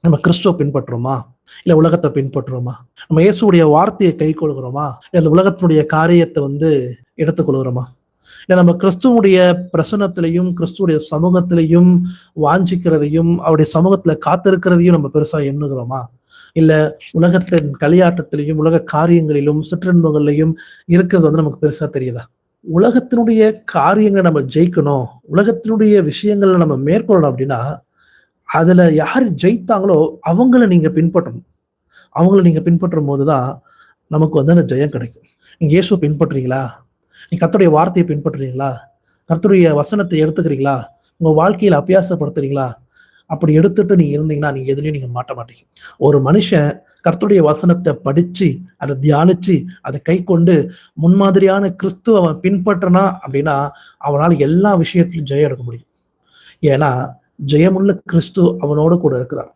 நம்ம கிறிஸ்துவ பின்பற்றுறோமா, இல்ல உலகத்தை பின்பற்றுறோமா? நம்ம இயேசுடைய வார்த்தையை கை கொள்கிறோமா, இல்ல இந்த உலகத்தினுடைய காரியத்தை எடுத்துக்கொள்கிறோமா? இல்ல நம்ம கிறிஸ்துவுடைய பிரசன்னத்திலையும் கிறிஸ்துவுடைய சமூகத்திலையும் வாஞ்சிக்கிறதையும் அவருடைய சமூகத்துல காத்திருக்கிறதையும் நம்ம பெருசா எண்ணுகிறோமா? இல்ல உலகத்தின் களியாட்டத்திலையும் உலக காரியங்களிலும் சிற்றின்பங்களிலையும் இருக்கிறது நமக்கு பெருசா தெரியுதா? உலகத்தினுடைய காரியங்களை நம்ம ஜெயிக்கணும், உலகத்தினுடைய விஷயங்களை நம்ம மேற்கொள்ளணும் அப்படின்னா அதுல யாரு ஜெயித்தாங்களோ அவங்கள நீங்க பின்பற்றணும். அவங்கள நீங்க பின்பற்றும் போதுதான் நமக்கு அந்த ஜெயம் கிடைக்கும். நீங்க இயேசுவை பின்பற்றுறீங்களா? நீங்க கர்த்தருடைய வார்த்தையை பின்பற்றுறீங்களா? கர்த்தருடைய வசனத்தை எடுத்துக்கிறீங்களா? உங்க வாழ்க்கையில அபியாசப்படுத்துறீங்களா? அப்படி எடுத்துட்டு நீங்க இருந்தீங்கன்னா நீங்க எதுலயும் நீங்க மாட்ட மாட்டீங்க. ஒரு மனுஷன் கர்த்தருடைய வசனத்தை படிச்சு அதை தியானிச்சு அதை கை கொண்டு முன்மாதிரியான கிறிஸ்துவ அவன் பின்பற்றினா அப்படின்னா அவனால எல்லா விஷயத்திலும் ஜெயம் எடுக்க முடியும். ஏன்னா ஜெயமுள்ள கிறிஸ்து அவனோடு கூட இருக்கிறார்.